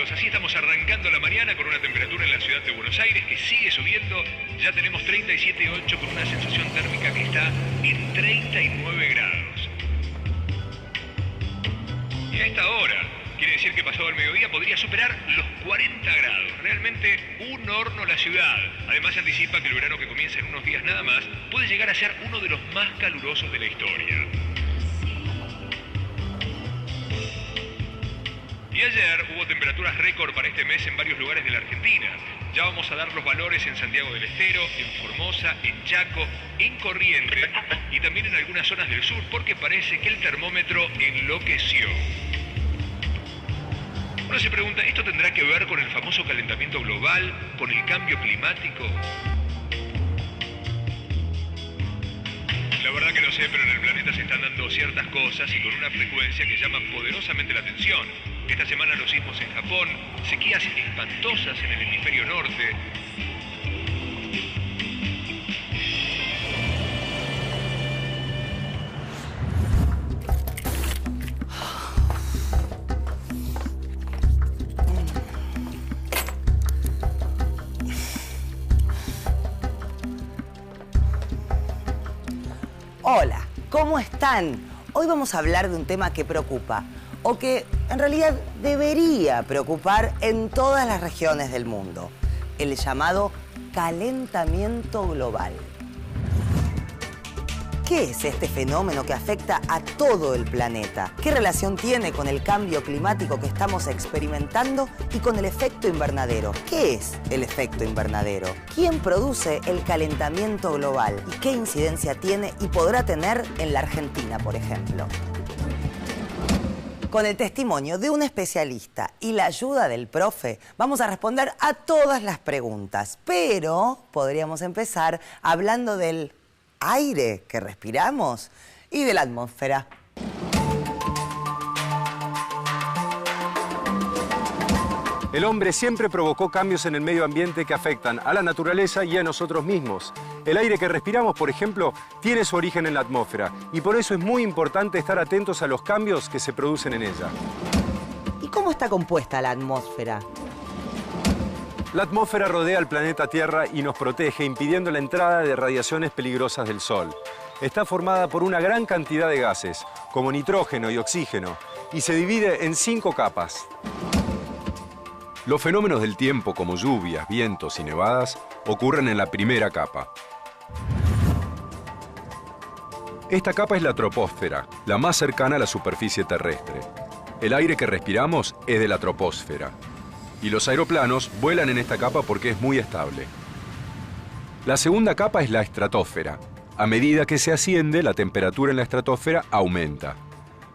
amigos, así estamos arrancando la mañana con una temperatura en la ciudad de Buenos Aires que sigue subiendo. Ya tenemos 37,8 con una sensación térmica que está en 39 grados. Y a esta hora, quiere decir que pasado el mediodía podría superar los 40 grados. Realmente un horno la ciudad. Además se anticipa que el verano que comienza en unos días nada más puede llegar a ser uno de los más calurosos de la historia. Y ayer hubo temperaturas récord para este mes en varios lugares de la Argentina. Ya vamos a dar los valores en Santiago del Estero, en Formosa, en Chaco, en Corrientes y también en algunas zonas del sur, porque parece que el termómetro enloqueció. Uno se pregunta, ¿esto tendrá que ver con el famoso calentamiento global, con el cambio climático? La verdad que no sé, pero en el planeta se están dando ciertas cosas y con una frecuencia que llama poderosamente la atención. Esta semana los sismos en Japón, sequías espantosas en el hemisferio norte. Hola, ¿cómo están? Hoy vamos a hablar de un tema que preocupa, o que en realidad debería preocupar en todas las regiones del mundo, el llamado calentamiento global. ¿Qué es este fenómeno que afecta a todo el planeta? ¿Qué relación tiene con el cambio climático que estamos experimentando y con el efecto invernadero? ¿Qué es el efecto invernadero? ¿Quién produce el calentamiento global? ¿Y qué incidencia tiene y podrá tener en la Argentina, por ejemplo? Con el testimonio de un especialista y la ayuda del profe, vamos a responder a todas las preguntas. Pero podríamos empezar hablando del aire que respiramos y de la atmósfera. El hombre siempre provocó cambios en el medio ambiente que afectan a la naturaleza y a nosotros mismos. El aire que respiramos, por ejemplo, tiene su origen en la atmósfera y por eso es muy importante estar atentos a los cambios que se producen en ella. ¿Y cómo está compuesta la atmósfera? La atmósfera rodea al planeta Tierra y nos protege, impidiendo la entrada de radiaciones peligrosas del Sol. Está formada por una gran cantidad de gases, como nitrógeno y oxígeno, y se divide en 5 capas. Los fenómenos del tiempo, como lluvias, vientos y nevadas, ocurren en la primera capa. Esta capa es la troposfera, la más cercana a la superficie terrestre. El aire que respiramos es de la troposfera. Y los aeroplanos vuelan en esta capa porque es muy estable. La segunda capa es la estratosfera. A medida que se asciende, la temperatura en la estratosfera aumenta.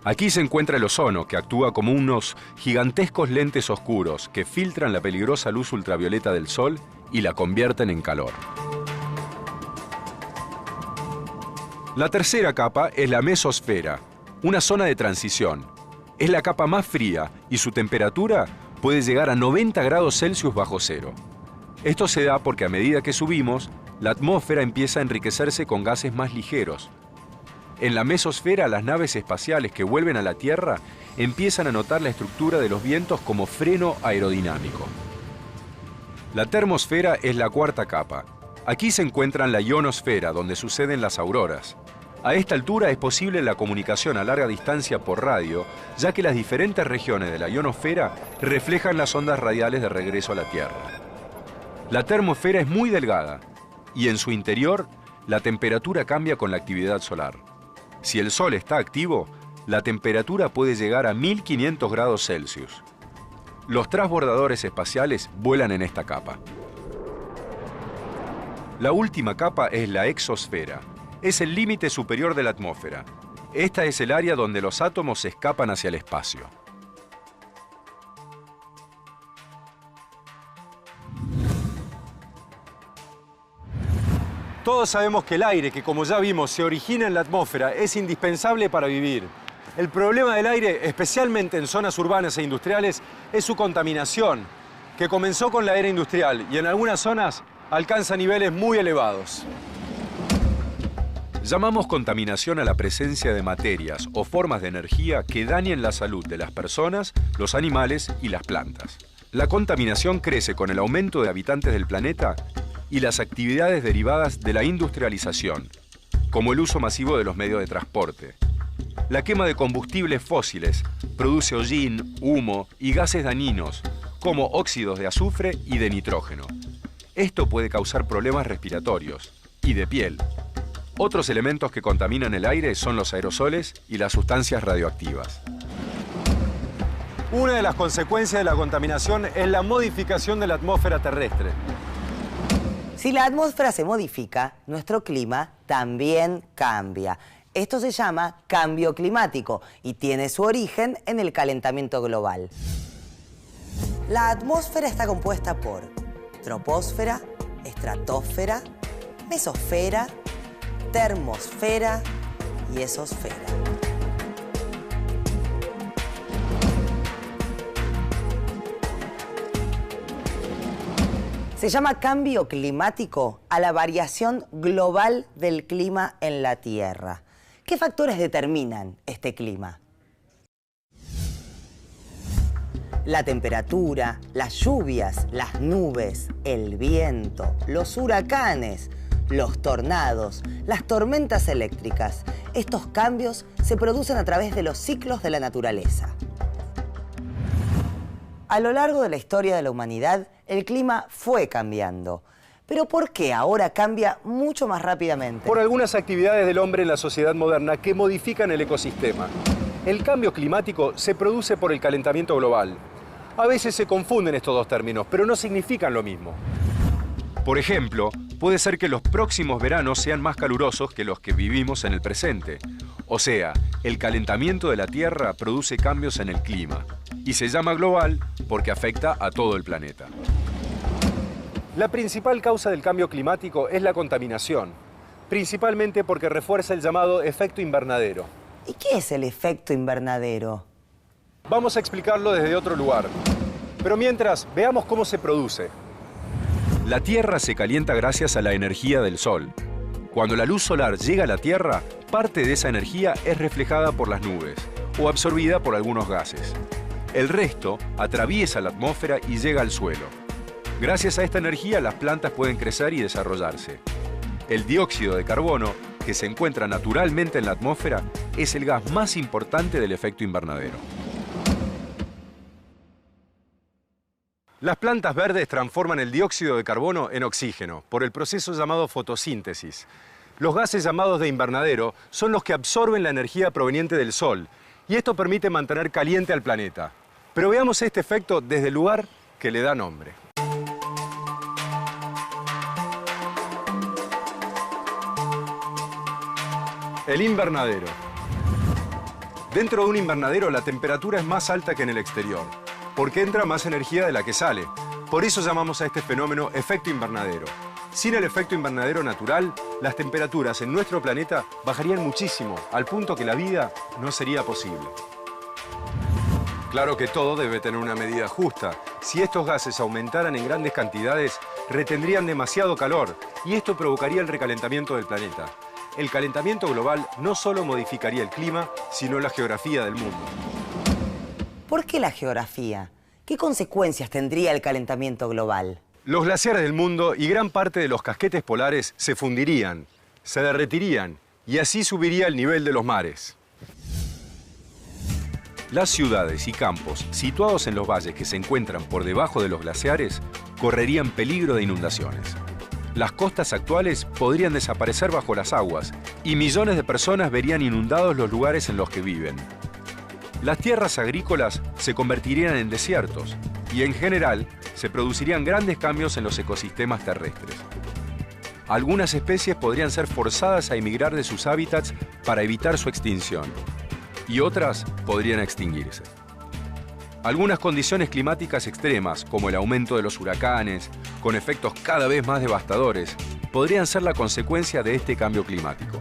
Aquí se encuentra el ozono, que actúa como unos gigantescos lentes oscuros que filtran la peligrosa luz ultravioleta del Sol y la convierten en calor. La tercera capa es la mesosfera, una zona de transición. Es la capa más fría y su temperatura puede llegar a 90 grados Celsius bajo cero. Esto se da porque a medida que subimos, la atmósfera empieza a enriquecerse con gases más ligeros. En la mesosfera, las naves espaciales que vuelven a la Tierra empiezan a notar la estructura de los vientos como freno aerodinámico. La termosfera es la cuarta capa. Aquí se encuentran la ionosfera, donde suceden las auroras. A esta altura es posible la comunicación a larga distancia por radio, ya que las diferentes regiones de la ionosfera reflejan las ondas radiales de regreso a la Tierra. La termosfera es muy delgada y en su interior la temperatura cambia con la actividad solar. Si el Sol está activo, la temperatura puede llegar a 1500 grados Celsius. Los transbordadores espaciales vuelan en esta capa. La última capa es la exosfera. Es el límite superior de la atmósfera. Esta es el área donde los átomos se escapan hacia el espacio. Todos sabemos que el aire, que como ya vimos se origina en la atmósfera, es indispensable para vivir. El problema del aire, especialmente en zonas urbanas e industriales, es su contaminación, que comenzó con la era industrial y en algunas zonas alcanza niveles muy elevados. Llamamos contaminación a la presencia de materias o formas de energía que dañen la salud de las personas, los animales y las plantas. La contaminación crece con el aumento de habitantes del planeta y las actividades derivadas de la industrialización, como el uso masivo de los medios de transporte. La quema de combustibles fósiles produce hollín, humo y gases dañinos, como óxidos de azufre y de nitrógeno. Esto puede causar problemas respiratorios y de piel. Otros elementos que contaminan el aire son los aerosoles y las sustancias radioactivas. Una de las consecuencias de la contaminación es la modificación de la atmósfera terrestre. Si la atmósfera se modifica, nuestro clima también cambia. Esto se llama cambio climático y tiene su origen en el calentamiento global. La atmósfera está compuesta por troposfera, estratosfera, mesosfera, termosfera y exosfera. Se llama cambio climático a la variación global del clima en la Tierra. ¿Qué factores determinan este clima? La temperatura, las lluvias, las nubes, el viento, los huracanes, los tornados, las tormentas eléctricas. Estos cambios se producen a través de los ciclos de la naturaleza. A lo largo de la historia de la humanidad, el clima fue cambiando. ¿Pero por qué ahora cambia mucho más rápidamente? Por algunas actividades del hombre en la sociedad moderna que modifican el ecosistema. El cambio climático se produce por el calentamiento global. A veces se confunden estos dos términos, pero no significan lo mismo. Por ejemplo, puede ser que los próximos veranos sean más calurosos que los que vivimos en el presente. O sea, el calentamiento de la Tierra produce cambios en el clima. Y se llama global porque afecta a todo el planeta. La principal causa del cambio climático es la contaminación, principalmente porque refuerza el llamado efecto invernadero. ¿Y qué es el efecto invernadero? Vamos a explicarlo desde otro lugar. Pero mientras, veamos cómo se produce. La Tierra se calienta gracias a la energía del Sol. Cuando la luz solar llega a la Tierra, parte de esa energía es reflejada por las nubes o absorbida por algunos gases. El resto atraviesa la atmósfera y llega al suelo. Gracias a esta energía, las plantas pueden crecer y desarrollarse. El dióxido de carbono, que se encuentra naturalmente en la atmósfera, es el gas más importante del efecto invernadero. Las plantas verdes transforman el dióxido de carbono en oxígeno por el proceso llamado fotosíntesis. Los gases llamados de invernadero son los que absorben la energía proveniente del Sol, y esto permite mantener caliente al planeta. Pero veamos este efecto desde el lugar que le da nombre. El invernadero. Dentro de un invernadero la temperatura es más alta que en el exterior, porque entra más energía de la que sale. Por eso llamamos a este fenómeno efecto invernadero. Sin el efecto invernadero natural, las temperaturas en nuestro planeta bajarían muchísimo, al punto que la vida no sería posible. Claro que todo debe tener una medida justa. Si estos gases aumentaran en grandes cantidades, retendrían demasiado calor, y esto provocaría el recalentamiento del planeta. El calentamiento global no solo modificaría el clima, sino la geografía del mundo. ¿Por qué la geografía? ¿Qué consecuencias tendría el calentamiento global? Los glaciares del mundo y gran parte de los casquetes polares se fundirían, se derretirían, y así subiría el nivel de los mares. Las ciudades y campos situados en los valles que se encuentran por debajo de los glaciares correrían peligro de inundaciones. Las costas actuales podrían desaparecer bajo las aguas y millones de personas verían inundados los lugares en los que viven. Las tierras agrícolas se convertirían en desiertos y en general se producirían grandes cambios en los ecosistemas terrestres. Algunas especies podrían ser forzadas a emigrar de sus hábitats para evitar su extinción y otras podrían extinguirse. Algunas condiciones climáticas extremas, como el aumento de los huracanes, con efectos cada vez más devastadores, podrían ser la consecuencia de este cambio climático.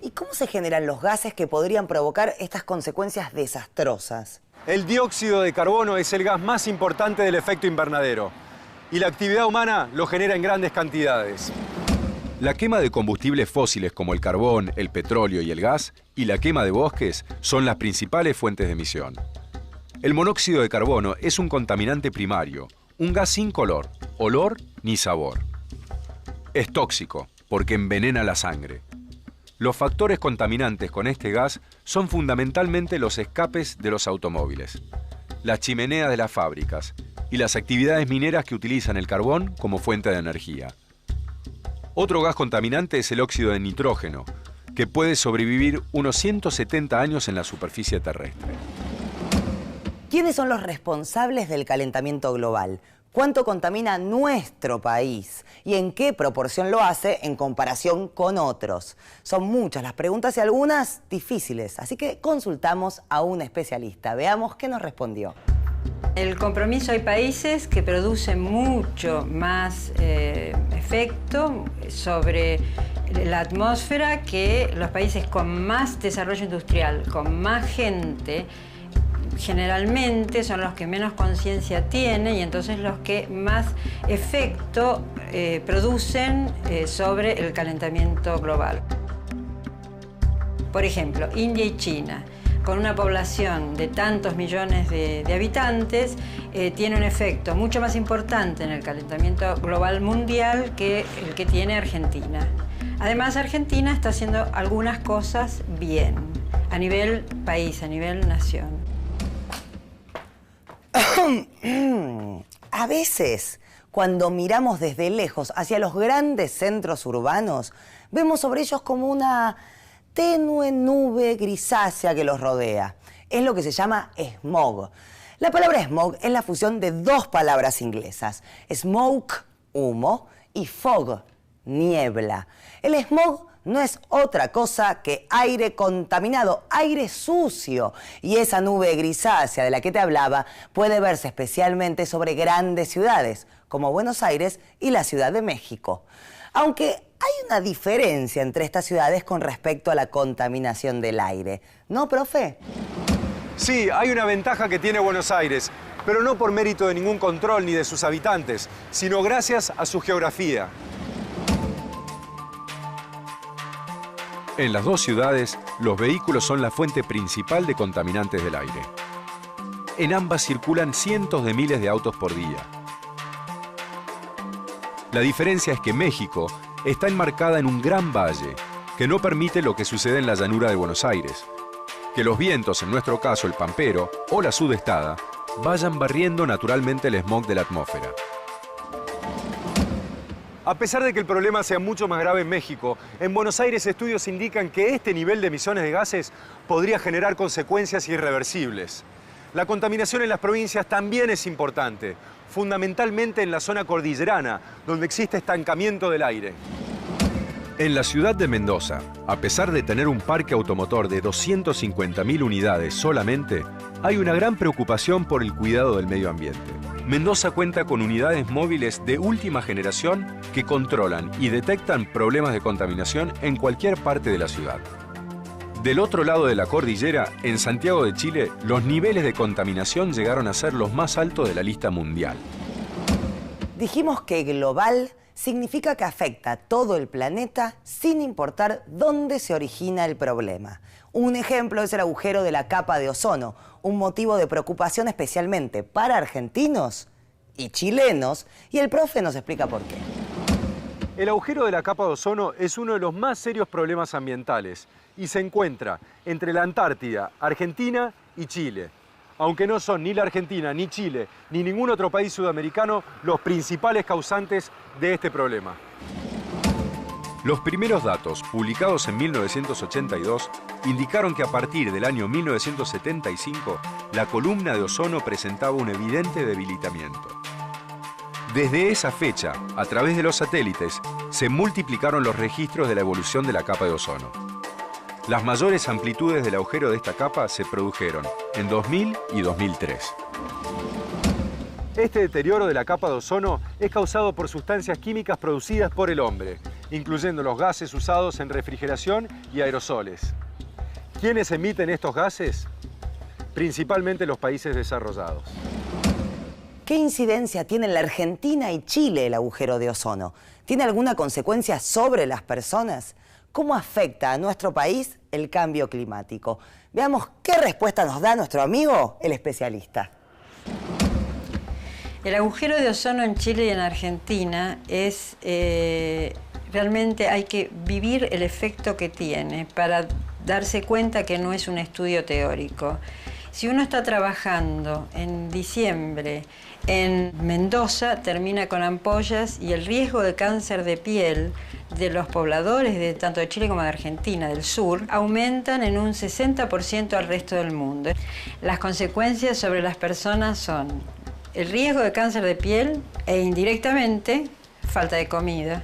¿Y cómo se generan los gases que podrían provocar estas consecuencias desastrosas? El dióxido de carbono es el gas más importante del efecto invernadero, y la actividad humana lo genera en grandes cantidades. La quema de combustibles fósiles como el carbón, el petróleo y el gas, y la quema de bosques son las principales fuentes de emisión. El monóxido de carbono es un contaminante primario, un gas sin color, olor ni sabor. Es tóxico porque envenena la sangre. Los factores contaminantes con este gas son fundamentalmente los escapes de los automóviles, las chimeneas de las fábricas y las actividades mineras que utilizan el carbón como fuente de energía. Otro gas contaminante es el óxido de nitrógeno, que puede sobrevivir unos 170 años en la superficie terrestre. ¿Quiénes son los responsables del calentamiento global? ¿Cuánto contamina nuestro país? ¿Y en qué proporción lo hace en comparación con otros? Son muchas las preguntas y algunas difíciles, así que consultamos a un especialista. Veamos qué nos respondió. El compromiso, hay países que producen mucho más efecto sobre la atmósfera que los países con más desarrollo industrial, con más gente. Generalmente son los que menos conciencia tienen y entonces los que más efecto producen sobre el calentamiento global. Por ejemplo, India y China, con una población de tantos millones de habitantes, tiene un efecto mucho más importante en el calentamiento global mundial que el que tiene Argentina. Además, Argentina está haciendo algunas cosas bien, a nivel país, a nivel nación. A veces, cuando miramos desde lejos hacia los grandes centros urbanos, vemos sobre ellos como una tenue nube grisácea que los rodea. Es lo que se llama smog. La palabra smog es la fusión de dos palabras inglesas, smoke, humo, y fog, niebla. El smog no es otra cosa que aire contaminado, aire sucio. Y esa nube grisácea de la que te hablaba puede verse especialmente sobre grandes ciudades, como Buenos Aires y la Ciudad de México. Aunque hay una diferencia entre estas ciudades con respecto a la contaminación del aire. ¿No, profe? Sí, hay una ventaja que tiene Buenos Aires, pero no por mérito de ningún control ni de sus habitantes, sino gracias a su geografía. En las dos ciudades, los vehículos son la fuente principal de contaminantes del aire. En ambas circulan cientos de miles de autos por día. La diferencia es que México está enmarcada en un gran valle que no permite lo que sucede en la llanura de Buenos Aires, que los vientos, en nuestro caso el pampero o la sudestada, vayan barriendo naturalmente el smog de la atmósfera. A pesar de que el problema sea mucho más grave en México, en Buenos Aires estudios indican que este nivel de emisiones de gases podría generar consecuencias irreversibles. La contaminación en las provincias también es importante, fundamentalmente en la zona cordillerana, donde existe estancamiento del aire. En la ciudad de Mendoza, a pesar de tener un parque automotor de 250.000 unidades solamente, hay una gran preocupación por el cuidado del medio ambiente. Mendoza cuenta con unidades móviles de última generación que controlan y detectan problemas de contaminación en cualquier parte de la ciudad. Del otro lado de la cordillera, en Santiago de Chile, los niveles de contaminación llegaron a ser los más altos de la lista mundial. Dijimos que global significa que afecta a todo el planeta sin importar dónde se origina el problema. Un ejemplo es el agujero de la capa de ozono, un motivo de preocupación especialmente para argentinos y chilenos, y el profe nos explica por qué. El agujero de la capa de ozono es uno de los más serios problemas ambientales y se encuentra entre la Antártida, Argentina y Chile. Aunque no son ni la Argentina, ni Chile, ni ningún otro país sudamericano los principales causantes de este problema. Los primeros datos, publicados en 1982, indicaron que a partir del año 1975, la columna de ozono presentaba un evidente debilitamiento. Desde esa fecha, a través de los satélites, se multiplicaron los registros de la evolución de la capa de ozono. Las mayores amplitudes del agujero de esta capa se produjeron en 2000 y 2003. Este deterioro de la capa de ozono es causado por sustancias químicas producidas por el hombre, incluyendo los gases usados en refrigeración y aerosoles. ¿Quiénes emiten estos gases? Principalmente los países desarrollados. ¿Qué incidencia tiene en la Argentina y Chile el agujero de ozono? ¿Tiene alguna consecuencia sobre las personas? ¿Cómo afecta a nuestro país el cambio climático? Veamos qué respuesta nos da nuestro amigo, el especialista. El agujero de ozono en Chile y en Argentina es... realmente hay que vivir el efecto que tiene para darse cuenta que no es un estudio teórico. Si uno está trabajando en diciembre en Mendoza, termina con ampollas y el riesgo de cáncer de piel de los pobladores de tanto de Chile como de Argentina, del sur, aumentan en un 60% al resto del mundo. Las consecuencias sobre las personas son el riesgo de cáncer de piel e indirectamente falta de comida.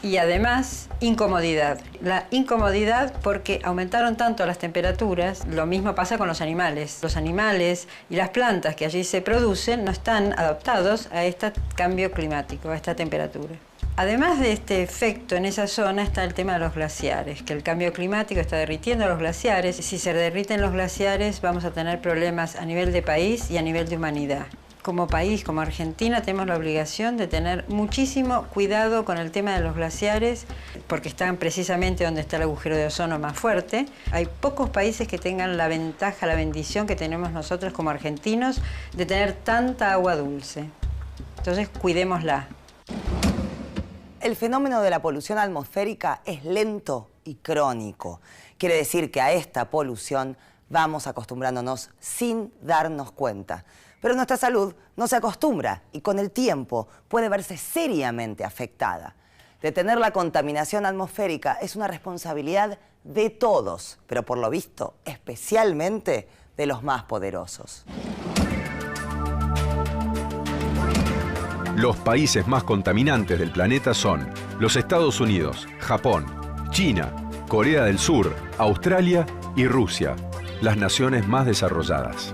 Y además, incomodidad. La incomodidad porque aumentaron tanto las temperaturas, lo mismo pasa con los animales. Los animales y las plantas que allí se producen no están adaptados a este cambio climático, a esta temperatura. Además de este efecto en esa zona está el tema de los glaciares, que el cambio climático está derritiendo los glaciares. Si se derriten los glaciares vamos a tener problemas a nivel de país y a nivel de humanidad. Como país, como Argentina, tenemos la obligación de tener muchísimo cuidado con el tema de los glaciares, porque están precisamente donde está el agujero de ozono más fuerte. Hay pocos países que tengan la ventaja, la bendición que tenemos nosotros como argentinos de tener tanta agua dulce. Entonces, cuidémosla. El fenómeno de la polución atmosférica es lento y crónico. Quiere decir que a esta polución vamos acostumbrándonos sin darnos cuenta. Pero nuestra salud no se acostumbra y con el tiempo puede verse seriamente afectada. Detener la contaminación atmosférica es una responsabilidad de todos, pero por lo visto, especialmente de los más poderosos. Los países más contaminantes del planeta son los Estados Unidos, Japón, China, Corea del Sur, Australia y Rusia, las naciones más desarrolladas.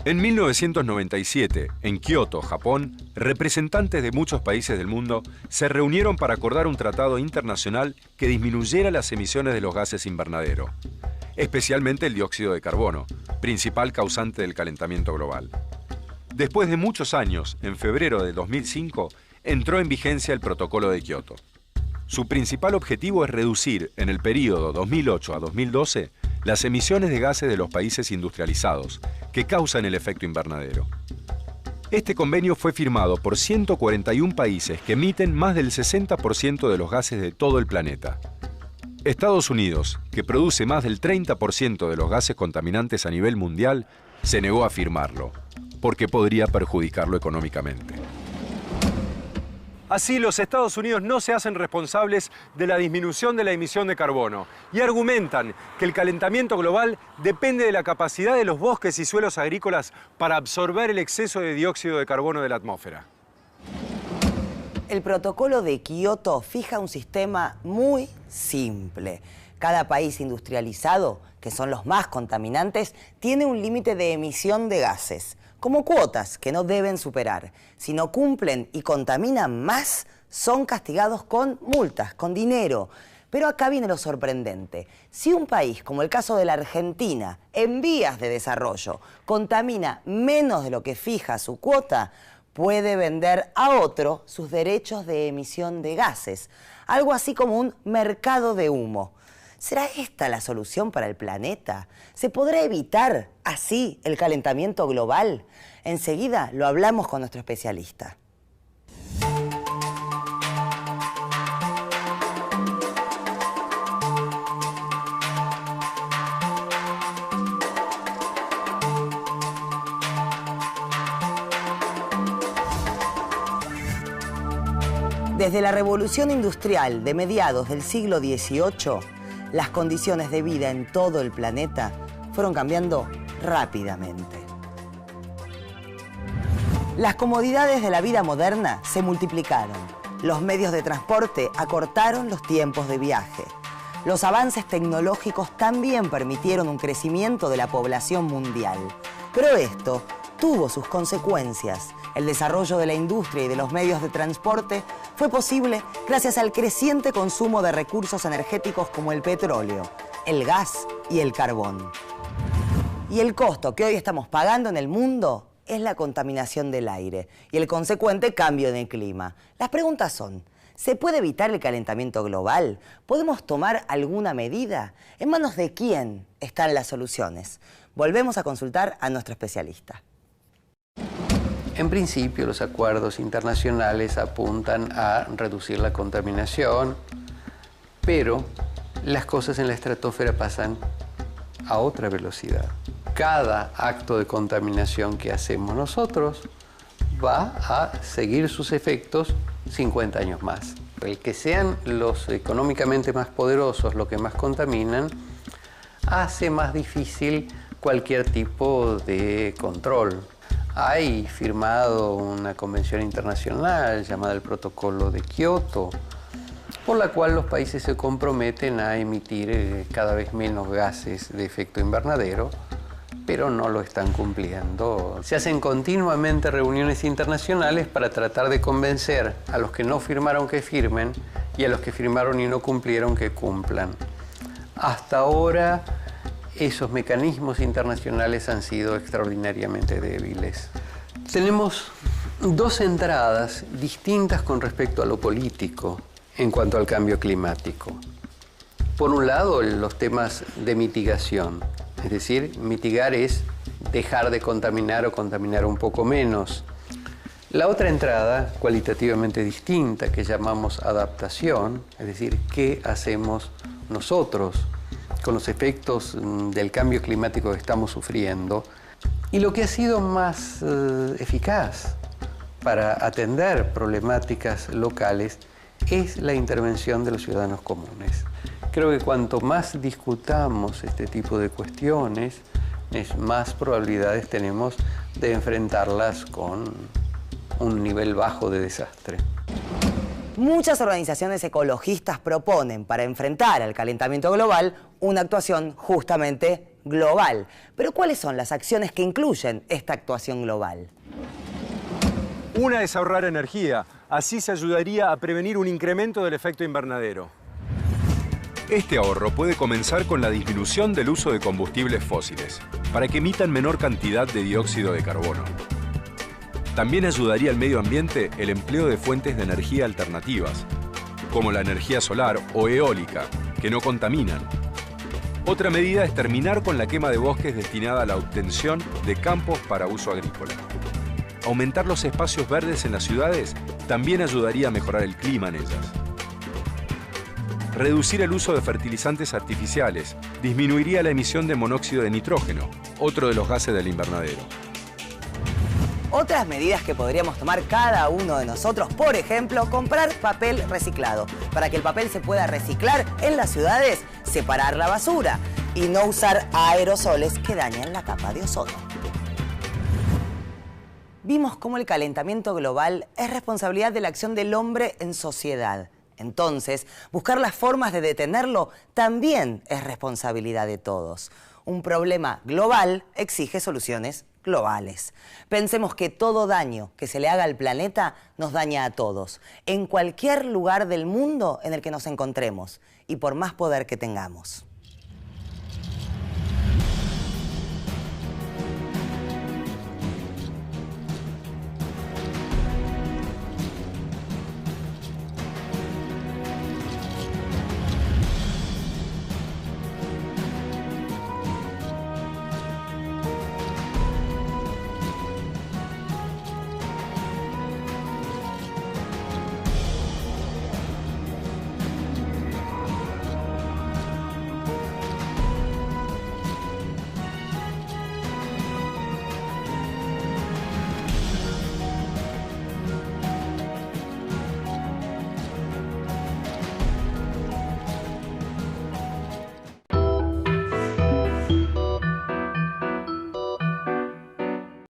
En 1997, en Kioto, Japón, representantes de muchos países del mundo se reunieron para acordar un tratado internacional que disminuyera las emisiones de los gases invernadero, especialmente el dióxido de carbono, principal causante del calentamiento global. Después de muchos años, en febrero de 2005, entró en vigencia el Protocolo de Kioto. Su principal objetivo es reducir, en el período 2008 a 2012, las emisiones de gases de los países industrializados, que causan el efecto invernadero. Este convenio fue firmado por 141 países que emiten más del 60% de los gases de todo el planeta. Estados Unidos, que produce más del 30% de los gases contaminantes a nivel mundial, se negó a firmarlo, porque podría perjudicarlo económicamente. Así, los Estados Unidos no se hacen responsables de la disminución de la emisión de carbono y argumentan que el calentamiento global depende de la capacidad de los bosques y suelos agrícolas para absorber el exceso de dióxido de carbono de la atmósfera. El protocolo de Kioto fija un sistema muy simple. Cada país industrializado, que son los más contaminantes, tiene un límite de emisión de gases, como cuotas que no deben superar. Si no cumplen y contaminan más, son castigados con multas, con dinero. Pero acá viene lo sorprendente. Si un país, como el caso de la Argentina, en vías de desarrollo, contamina menos de lo que fija su cuota, puede vender a otro sus derechos de emisión de gases. Algo así como un mercado de humo. ¿Será esta la solución para el planeta? ¿Se podrá evitar así el calentamiento global? Enseguida lo hablamos con nuestro especialista. Desde la revolución industrial de mediados del siglo XVIII, las condiciones de vida en todo el planeta fueron cambiando rápidamente. Las comodidades de la vida moderna se multiplicaron. Los medios de transporte acortaron los tiempos de viaje. Los avances tecnológicos también permitieron un crecimiento de la población mundial. Pero esto tuvo sus consecuencias. El desarrollo de la industria y de los medios de transporte fue posible gracias al creciente consumo de recursos energéticos como el petróleo, el gas y el carbón. Y el costo que hoy estamos pagando en el mundo es la contaminación del aire y el consecuente cambio en el clima. Las preguntas son: ¿se puede evitar el calentamiento global? ¿Podemos tomar alguna medida? ¿En manos de quién están las soluciones? Volvemos a consultar a nuestro especialista. En principio, los acuerdos internacionales apuntan a reducir la contaminación, pero las cosas en la estratosfera pasan a otra velocidad. Cada acto de contaminación que hacemos nosotros va a seguir sus efectos 50 años más. El que sean los económicamente más poderosos los que más contaminan hace más difícil cualquier tipo de control. Hay firmado una convención internacional llamada el Protocolo de Kioto, por la cual los países se comprometen a emitir cada vez menos gases de efecto invernadero, pero no lo están cumpliendo. Se hacen continuamente reuniones internacionales para tratar de convencer a los que no firmaron que firmen y a los que firmaron y no cumplieron que cumplan. Hasta ahora, esos mecanismos internacionales han sido extraordinariamente débiles. Tenemos dos entradas distintas con respecto a lo político en cuanto al cambio climático. Por un lado, los temas de mitigación, es decir, mitigar es dejar de contaminar o contaminar un poco menos. La otra entrada, cualitativamente distinta, que llamamos adaptación, es decir, ¿qué hacemos nosotros con los efectos del cambio climático que estamos sufriendo? Y lo que ha sido más eficaz para atender problemáticas locales es la intervención de los ciudadanos comunes. Creo que cuanto más discutamos este tipo de cuestiones, más probabilidades tenemos de enfrentarlas con un nivel bajo de desastre. Muchas organizaciones ecologistas proponen para enfrentar al calentamiento global una actuación justamente global. Pero ¿cuáles son las acciones que incluyen esta actuación global? Una es ahorrar energía. Así se ayudaría a prevenir un incremento del efecto invernadero. Este ahorro puede comenzar con la disminución del uso de combustibles fósiles, para que emitan menor cantidad de dióxido de carbono. También ayudaría al medio ambiente el empleo de fuentes de energía alternativas, como la energía solar o eólica, que no contaminan. Otra medida es terminar con la quema de bosques destinada a la obtención de campos para uso agrícola. Aumentar los espacios verdes en las ciudades también ayudaría a mejorar el clima en ellas. Reducir el uso de fertilizantes artificiales disminuiría la emisión de monóxido de nitrógeno, otro de los gases del invernadero. Otras medidas que podríamos tomar cada uno de nosotros, por ejemplo, comprar papel reciclado. Para que el papel se pueda reciclar en las ciudades, separar la basura y no usar aerosoles que dañan la capa de ozono. Vimos cómo el calentamiento global es responsabilidad de la acción del hombre en sociedad. Entonces, buscar las formas de detenerlo también es responsabilidad de todos. Un problema global exige soluciones globales. Pensemos que todo daño que se le haga al planeta nos daña a todos, en cualquier lugar del mundo en el que nos encontremos y por más poder que tengamos.